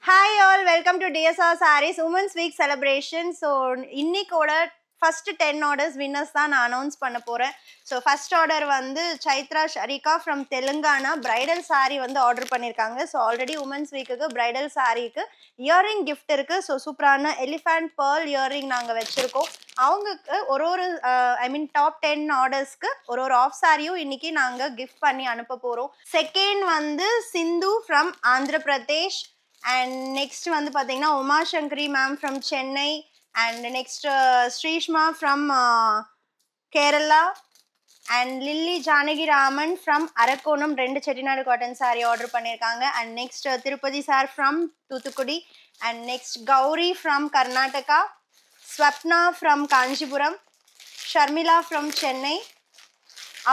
Hi all, welcome to DSR Sarees Women's Week celebration. So இன்னைக்கோட first 10 orders winners தான் நான் announce பண்ண போகிறேன். ஸோ ஃபர்ஸ்ட் ஆர்டர் வந்து Chaitra Sharika from Telangana bridal saree வந்து ஆர்டர் பண்ணியிருக்காங்க. ஸோ ஆல்ரெடி உமன்ஸ் வீக்குக்கு பிரைடல் சாரீக்கு இயரிங் கிஃப்ட் இருக்குது. ஸோ சூப்பரான எலிஃபண்ட் பேர்ல் இயரிங் நாங்கள் வச்சுருக்கோம். அவங்களுக்கு ஒரு டாப் 10 ஆர்டர்ஸ்க்கு ஒரு ஆஃப் சாரியும் இன்னைக்கு நாங்கள் கிஃப்ட் பண்ணி அனுப்ப போகிறோம். செகண்ட் வந்து Sindhu from Andhra Pradesh. And next வந்து பார்த்தீங்கன்னா Uma Sankari ma'am from Chennai. And next Shreeshma from Kerala. And Lilly Janaki Raman from Arakkonam 2 Chettinad cotton saree order பண்ணியிருக்காங்க. And next Tirupati sir from Thoothukudi. And next Gowri from Karnataka. Swapna from Kanchipuram. Sharmila from Chennai.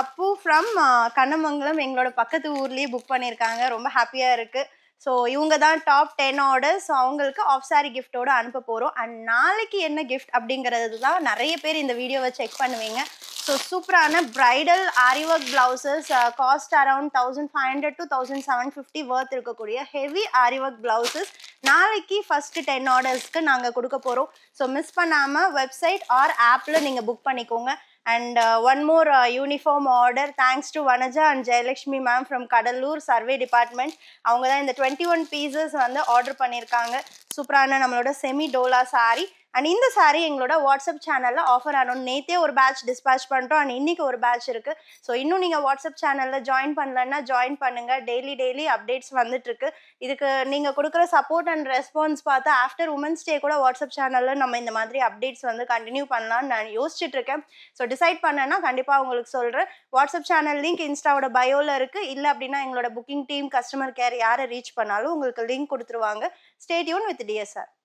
Appu from Kannamangalam எங்களோட பக்கத்து ஊர்லேயே புக் பண்ணியிருக்காங்க. ரொம்ப ஹாப்பியாக இருக்குது. ஸோ இவங்க தான் டாப் 10 ஆர்டர்ஸ். ஸோ அவங்களுக்கு ஆஃப் சாரி கிஃப்டோடு அனுப்ப போகிறோம். அண்ட் நாளைக்கு என்ன கிஃப்ட் அப்படிங்கிறது தான் நிறைய பேர் இந்த வீடியோவை செக் பண்ணுவீங்க. ஸோ சூப்பரான bridal aari work blouses cost around 1500 to 1750 வர்த் இருக்கக்கூடிய ஹெவி ஆரி ஒர்க் பிளவுசஸ் நாளைக்கு ஃபர்ஸ்ட் 10 ஆர்டர்ஸ்க்கு நாங்கள் கொடுக்க போகிறோம். ஸோ மிஸ் பண்ணாமல் வெப்சைட் ஆர் ஆப்பில் நீங்கள் புக் பண்ணிக்கோங்க. And one more uniform order thanks to Vanaja and Jayalakshmi ma'am from Kadalur survey department. அவங்க தான் இந்த 21 pieces வந்து ஆர்டர் பண்ணியிருக்காங்க. சூப்பரான நம்மளோட செமி டோலா சாரி. அண்ட் இந்த சாரி எங்களோட வாட்ஸ்அப் சேனலில் ஆஃபர் ஆனோம். நேற்றே ஒரு பேட்ச் டிஸ்பேச் பண்ணிட்டோம். அண்ட் இன்னைக்கு ஒரு பேட்ச் இருக்குது. ஸோ இன்னும் நீங்கள் வாட்ஸ்அப் சேனலில் ஜாயின் பண்ணலன்னா ஜாயின் பண்ணுங்கள். டெய்லி அப்டேட்ஸ் வந்துட்டுருக்கு. இதுக்கு நீங்கள் கொடுக்குற சப்போர்ட் அண்ட் ரெஸ்பான்ஸ் பார்த்து ஆஃப்டர் உமன்ஸ் டே கூட வாட்ஸ்அப் சேனலில் நம்ம இந்த மாதிரி அப்டேட்ஸ் வந்து கண்டினியூ பண்ணலான்னு நான் யோசிச்சுட்டு இருக்கேன். ஸோ டிசைட் பண்ணேன்னா கண்டிப்பாக உங்களுக்கு சொல்கிறேன். வாட்ஸ்அப் சேனல் லிங்க் இன்ஸ்டாவோட பயோவில் இருக்குது. இல்லை அப்படின்னா எங்களோட புக்கிங் டீம் கஸ்டமர் கேர் யாரை ரீச் பண்ணாலும் உங்களுக்கு லிங்க் கொடுத்துருவாங்க. Stay tune with DSR.